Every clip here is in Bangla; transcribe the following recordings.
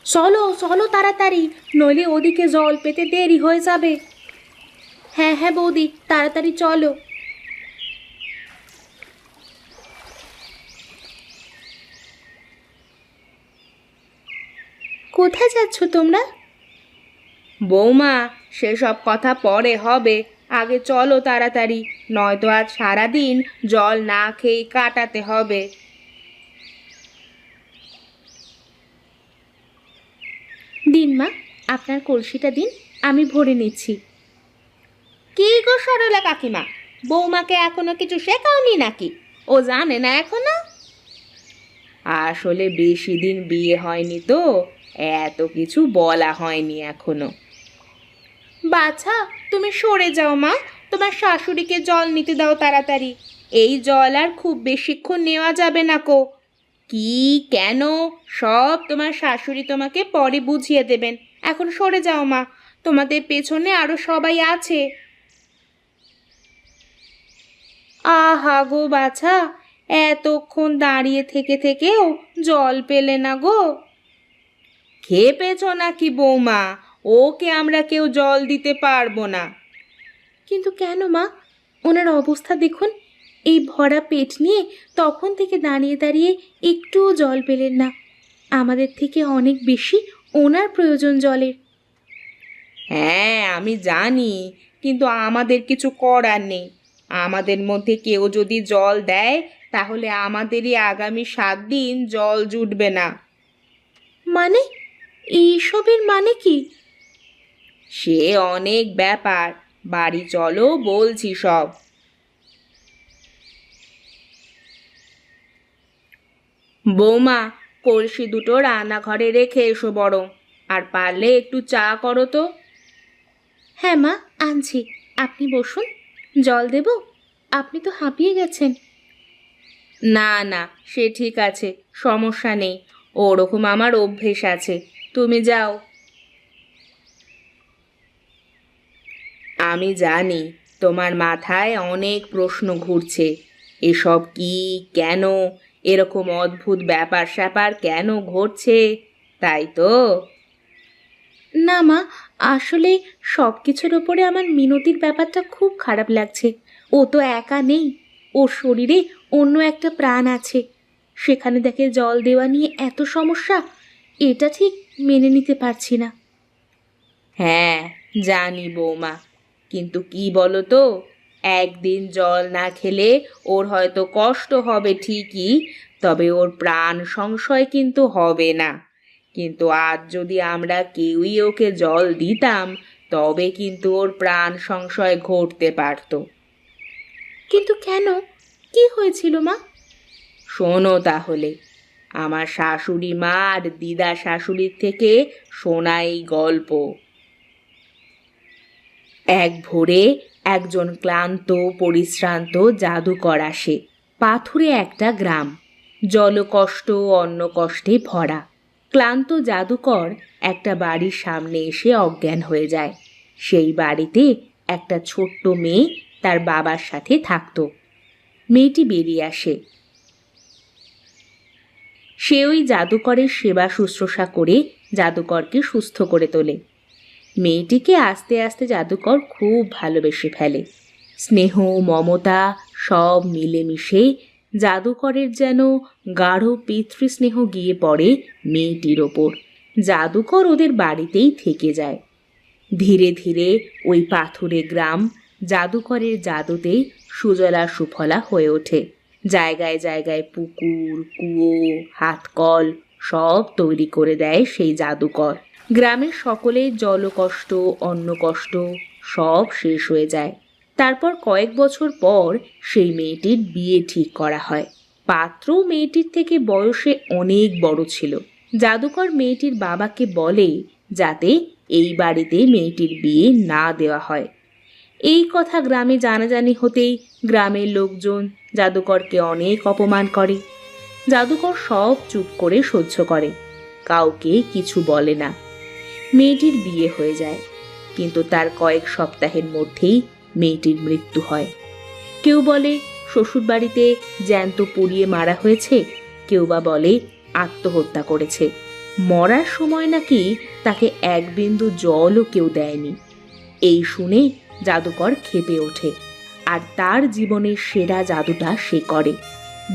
চলো চলো তাড়াতাড়ি, নইলে ওদিকে জল পেতে দেরি হয়ে যাবে। হ্যাঁ হ্যাঁ বৌদি, তাড়াতাড়ি চলো। কোথায় যাচ্ছ তোমরা? বৌমা, সেসব কথা পরে হবে, আগে চলো তাড়াতাড়ি, নয়তো আজ সারাদিন জল না খেয়ে কাটাতে হবে। দিন মা, আপনার কলসিটা দিন, আমি ভরে নিচ্ছি। কি গো সরলা কাকিমা, বৌমাকে এখনো কিছু শেখাওনি নাকি? ও জানে না এখনো? আসলে বেশি দিন বিয়ে হয়নি তো, এত কিছু বলা হয়নি এখনো। বাছা, তুমি সরে যাও মা, তোমার শাশুড়িকে জল নিতে দাও তাড়াতাড়ি। এই জল আর খুব বেশিক্ষণ নেওয়া যাবে না কো। কি, কেন, সব তোমার শাশুড়ি তোমাকে পরে বুঝিয়ে দেবেন। এখন সরে যাও মা, তোমাদের পেছনে আরো সবাই আছে। আহা গো বাছা, এতক্ষণ দাঁড়িয়ে থেকে থেকেও জল পেলে না গো? খেয়ে পেছো নাকি বৌমা? ওকে আমরা কেউ জল দিতে পারবো না। কিন্তু কেন মা, ওনার অবস্থা দেখুন, এই ভরা পেট নিয়ে তখন থেকে দাঁড়িয়ে দাঁড়িয়ে একটুও জল পেলেন না। আমাদের থেকে অনেক বেশি ওনার প্রয়োজন জলের। হ্যাঁ আমি জানি, কিন্তু আমাদের কিছু করার নেই। আমাদের মধ্যে কেউ যদি জল দেয়, তাহলে আমাদেরই আগামী 7 দিন জল জুটবে না। মানে, এইসবের মানে কি? সে অনেক ব্যাপার, বাড়ি চলো বলছি সব। বৌমা, কলসি দুটো রান্নাঘরে রেখে এসো বরং, আর পারলে একটু চা করো তো। হ্যাঁ মা, আনছি, আপনি বসুন। জল দেব? আপনি তো হাঁপিয়ে গেছেন। না না, সে ঠিক আছে, সমস্যা নেই, ওরকম আমার অভ্যেস আছে। তুমি যাও। আমি জানি তোমার মাথায় অনেক প্রশ্ন ঘুরছে। এসব কি, কেন, এরকম অদ্ভুত ব্যাপার স্যাপার কেন ঘটছে, তাই তো? না মা, আসলে সব কিছুর ওপরে আমার মিনতির ব্যাপারটা খুব খারাপ লাগছে। ও তো একা নেই, ওর শরীরে অন্য একটা প্রাণ আছে, সেখানে দেখে জল দেওয়া নিয়ে এত সমস্যা, এটা ঠিক মেনে নিতে পারছি না। হ্যাঁ জানি বৌমা, কিন্তু কি বলো তো, একদিন জল না খেলে ওর হয়তো কষ্ট হবে ঠিকই, তবে ওর প্রাণ সংশয় কিন্তু হবে না। কিন্তু আজ যদি আমরা কেউই ওকে জল দিতাম, তবে কিন্তু ওর প্রাণ সংশয় ঘটতে পারত। কিন্তু কেন, কি হয়েছিল মা? শোনো তাহলে, আমার শাশুড়ি মা আর দিদা শাশুড়ির থেকে শোনা এই গল্প। এক ভোরে একজন ক্লান্ত পরিশ্রান্ত জাদুকর আসে পাথুরে একটা গ্রাম, জলকষ্ট অন্ন কষ্টে ভরা। ক্লান্ত জাদুকর একটা বাড়ির সামনে এসে অজ্ঞান হয়ে যায়। সেই বাড়িতে একটা ছোট্ট মেয়ে তার বাবার সাথে থাকতো। মেয়েটি বেরিয়ে আসে, সে ওই জাদুকরের সেবা শুশ্রূষা করে জাদুকরকে সুস্থ করে তোলে। মেয়েটিকে আস্তে আস্তে জাদুকর খুব ভালোবেসে ফেলে। স্নেহ মমতা সব মিলেমিশে জাদুকরের যেন গাঢ় পিতৃস্নেহ গিয়ে পড়ে মেয়েটির ওপর। জাদুকর ওদের বাড়িতেই থেকে যায়। ধীরে ধীরে ওই পাথুরে গ্রাম জাদুকরের জাদুতেই সুজলা সুফলা হয়ে ওঠে। জায়গায় জায়গায় পুকুর, কুয়ো, হাতকল সব তৈরি করে দেয় সেই জাদুকর। গ্রামের সকলের জলকষ্ট অন্নকষ্ট সব শেষ হয়ে যায়। তারপর কয়েক বছর পর সেই মেয়েটির বিয়ে ঠিক করা হয়। পাত্র মেয়েটির থেকে বয়সে অনেক বড় ছিল। জাদুকর মেয়েটির বাবাকে বলে যাতে এই বাড়িতে মেয়েটির বিয়ে না দেওয়া হয়। এই কথা গ্রামে জানাজানি হতেই গ্রামের লোকজন জাদুকরকে অনেক অপমান করে। জাদুকর সব চুপ করে সহ্য করে, কাউকে কিছু বলে না। মেয়েটির বিয়ে হয়ে যায়, কিন্তু তার কয়েক সপ্তাহের মধ্যেই মেয়েটির মৃত্যু হয়। কেউ বলে শ্বশুরবাড়িতে জ্যান্ত পুড়িয়ে মারা হয়েছে, কেউ বা বলে আত্মহত্যা করেছে। মরার সময় নাকি তাকে এক বিন্দু জলও কেউ দেয়নি। এই শুনে জাদুকর ক্ষেপে ওঠে, আর তার জীবনের সেরা জাদুটা সে করে।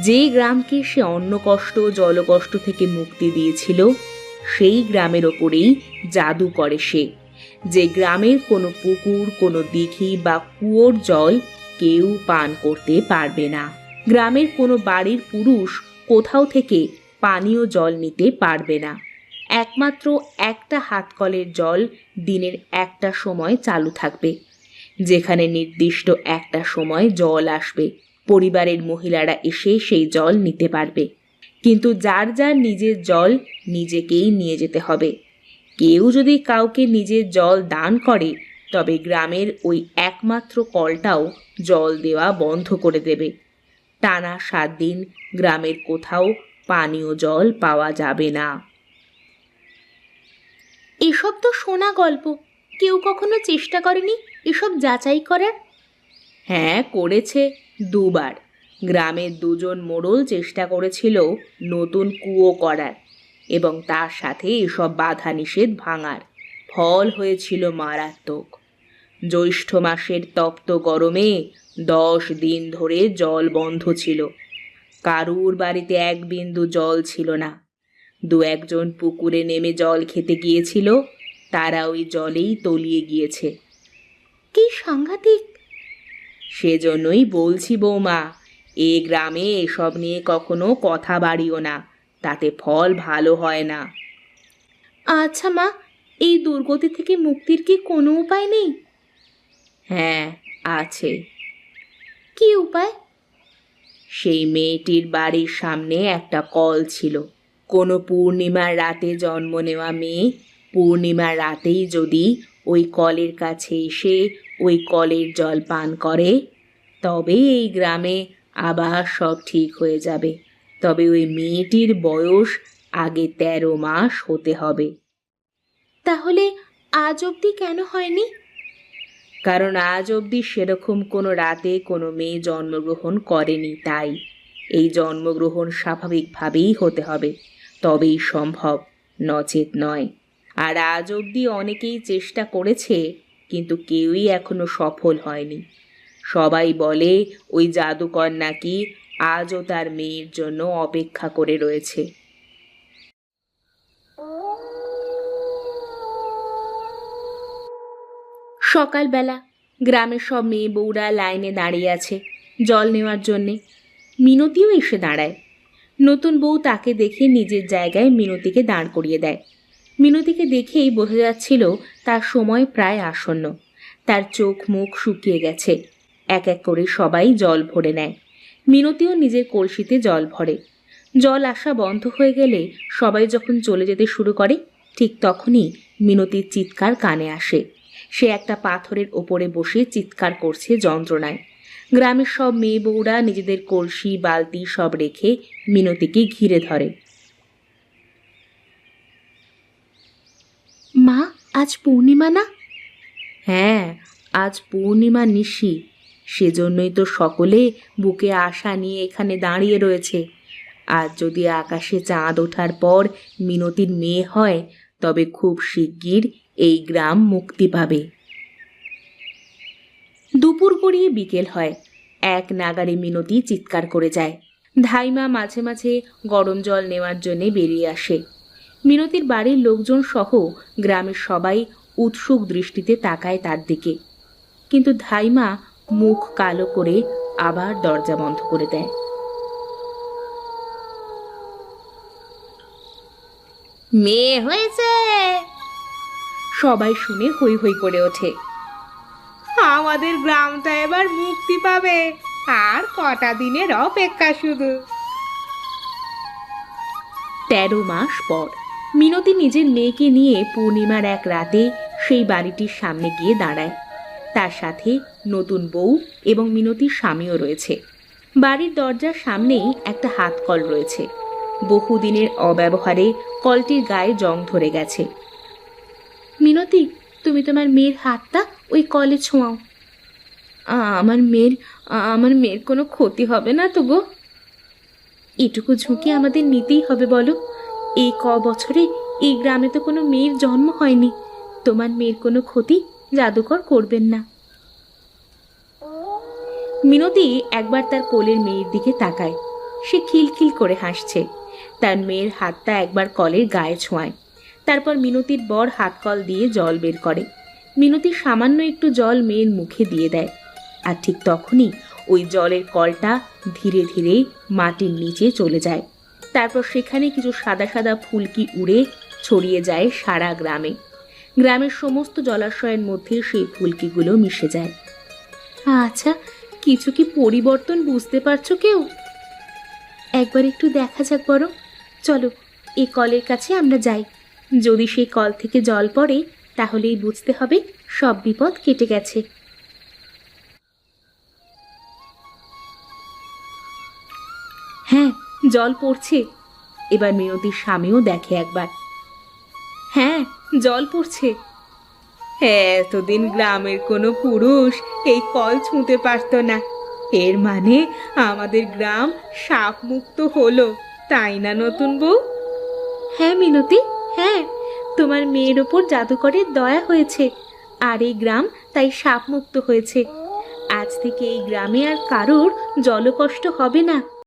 যে গ্রামকে সে অন্ন কষ্ট জলকষ্ট থেকে মুক্তি দিয়েছিল, সেই গ্রামের ওপরেই জাদু করে সে। যে গ্রামের কোনো পুকুর, কোনো দিঘি বা কুয়োর জল কেউ পান করতে পারবে না। গ্রামের কোনো বাড়ির পুরুষ কোথাও থেকে পানীয় জল নিতে পারবে না। একমাত্র একটা হাতকলের জল দিনের একটা সময় চালু থাকবে, যেখানে নির্দিষ্ট একটা সময় জল আসবে। পরিবারের মহিলারা এসে সেই জল নিতে পারবে, কিন্তু যার যার নিজের জল নিজেকেই নিয়ে যেতে হবে। কেউ যদি কাউকে নিজের জল দান করে, তবে গ্রামের ওই একমাত্র কলটাও জল দেওয়া বন্ধ করে দেবে। টানা 7 দিন গ্রামের কোথাও পানীয় জল পাওয়া যাবে না। এসব তো শোনা গল্প, কেউ কখনো চেষ্টা করেনি এসব যাচাই করার? হ্যাঁ, করেছে 2 বার। গ্রামের 2 জন মোড়ল চেষ্টা করেছিল নতুন কুয়ো করার এবং তার সাথে এসব বাধা নিষেধ ভাঙার। ফল হয়েছিল মারাত্মক। জ্যৈষ্ঠ মাসের তপ্ত গরমে 10 দিন ধরে জল বন্ধ ছিল। কারুর বাড়িতে এক বিন্দু জল ছিল না। 2-1 জন পুকুরে নেমে জল খেতে গিয়েছিল, তারা ওই জলেই তলিয়ে গিয়েছে। কি সাংঘাতিক! সেজন্যই বলছি বৌমা, এ গ্রামে এসব নিয়ে কখনো কথা বাড়িও না, তাতে ফল ভালো হয় না। আচ্ছা মা, এই দুর্গতি থেকে মুক্তির কি কোনো উপায় নেই? হ্যাঁ, আছে। কি উপায়? সেই মেয়েটির বাড়ির সামনে একটা কল ছিল। কোনো পূর্ণিমার রাতে জন্ম নেওয়া মেয়ে পূর্ণিমার রাতেই যদি ওই কলের কাছে এসে ওই কলের জল পান করে, তবে এই গ্রামে আবার সব ঠিক হয়ে যাবে। তবে ওই মেয়েটির বয়স আগে 13 মাস হতে হবে। তাহলে আজ অবধি কেন হয়নি? কারণ আজ অবধি সেরকম কোনো রাতে কোনো মেয়ে জন্মগ্রহণ করেনি, তাই এই জন্মগ্রহণ স্বাভাবিকভাবেই হতে হবে, তবেই সম্ভব, নচেত নয়। আর আজ অবধি অনেকেই চেষ্টা করেছে, কিন্তু কেউই এখনো সফল হয়নি। সবাই বলে ওই জাদুকর নাকি আজও তার মেয়ের জন্য অপেক্ষা করে রয়েছে। সকালবেলা গ্রামের সব মেয়ে বউরা লাইনে দাঁড়িয়ে আছে জল নেওয়ার জন্যে। মিনতিও এসে দাঁড়ায়। নতুন বউ তাকে দেখে নিজের জায়গায় মিনতিকে দাঁড় করিয়ে দেয়। মিনতিকে দেখেই বোঝা যাচ্ছিল তার সময় প্রায় আসন্ন। তার চোখ মুখ শুকিয়ে গেছে। এক এক করে সবাই জল ভরে নেয়। মিনতিও নিজের কলসিতে জল ভরে। জল আসা বন্ধ হয়ে গেলে সবাই যখন চলে যেতে শুরু করে, ঠিক তখনই মিনতির চিৎকার কানে আসে। সে একটা পাথরের ওপরে বসে চিৎকার করছে যন্ত্রণায়। গ্রামের সব মেয়ে বউরা নিজেদের কলসি বালতি সব রেখে মিনতিকে ঘিরে ধরে। মা, আজ পূর্ণিমা না? হ্যাঁ, আজ পূর্ণিমা নিশি। সেজন্যই তো সকলে বুকে আশা নিয়ে এখানে দাঁড়িয়ে রয়েছে। আজ যদি আকাশে চাঁদ ওঠার পর মিনতির মেয়ে হয়, তবে খুব শিগগির এই গ্রাম মুক্তি পাবে। দুপুর গড়িয়ে বিকেল হয়। এক নাগারে মিনতি চিৎকার করে যায়। ধাইমা মাঝে মাঝে গরম জল নেওয়ার জন্যে বেরিয়ে আসে। মিনতির বাড়ির লোকজন সহ গ্রামের সবাই উৎসুক দৃষ্টিতে তাকায় তার দিকে, কিন্তু ধাইমা মুখ কালো করে আবার দরজা বন্ধ করে দেয়। মেয়ে হয়েছে, সবাই শুনে হৈ হৈ করে ওঠে। আমাদের গ্রামটা এবার মুক্তি পাবে, আর কটা দিনের অপেক্ষা শুধু। 13 মাস পর মিনতি নিজের মেয়েকে নিয়ে পূর্ণিমার এক রাতে সেই বাড়িটির সামনে গিয়ে দাঁড়ায়। তার সাথে নতুন বউ এবং মিনতির স্বামীও রয়েছে। বাড়ির দরজার সামনেই একটা হাত কল রয়েছে। বহুদিনের অব্যবহারে কলটির গায়ে জং ধরে গেছে। মিনতি, তুমি তোমার মেয়ের হাতটা ওই কলে ছোঁয়াও। আমার মেয়ের কোনো ক্ষতি হবে না তো গো? এটুকু ঝুঁকি আমাদের নিতেই হবে বলো। এই বছরে এই গ্রামে তো কোনো মেয়ের জন্ম হয়নি। তোমার মেয়ের কোনো ক্ষতি জাদুকর করবেন না। মিনতি একবার তার কোলের মেয়ের দিকে তাকায়। সে খিলখিল করে হাসছে। তার মেয়ের হাতটা একবার কলের গায়ে ছোঁয়ায়। তারপর মিনতির বর হাত কল দিয়ে জল বের করে। মিনতি সামান্য একটু জল মেয়ের মুখে দিয়ে দেয়। আর ঠিক তখনই ওই জলের কলটা ধীরে ধীরে মাটির নিচে চলে যায়। তারপর সেখানে কিছু সাদা সাদা ফুলকি উড়ে ছড়িয়ে যায় সারা গ্রামে। গ্রামের সমস্ত জলাশয়ের মধ্যে সেই ফুলকিগুলো মিশে যায়। আচ্ছা, কিছু কি পরিবর্তন বুঝতে পারছো কেউ? একবার একটু দেখা যাক বরং। চলো, এই কলের কাছে আমরা যাই। যদি সেই কল থেকে জল পড়ে তাহলেই বুঝতে হবে সব বিপদ কেটে গেছে। হ্যাঁ, জল পড়ছে। এবার মিনতির স্বামীও দেখে একবার। হ্যাঁ, জল পড়ছে। এতদিন গ্রামের কোনো পুরুষ এই কল ছুঁতে পারত না। এর মানে আমাদের গ্রাম সাপ মুক্ত হলো, তাই না নতুন বউ? হ্যাঁ মিনতি, হ্যাঁ, তোমার মেয়ের ওপর জাদুকরের দয়া হয়েছে, আর এই গ্রাম তাই সাপ মুক্ত হয়েছে। আজ থেকে এই গ্রামে আর কারোর জলকষ্ট হবে না।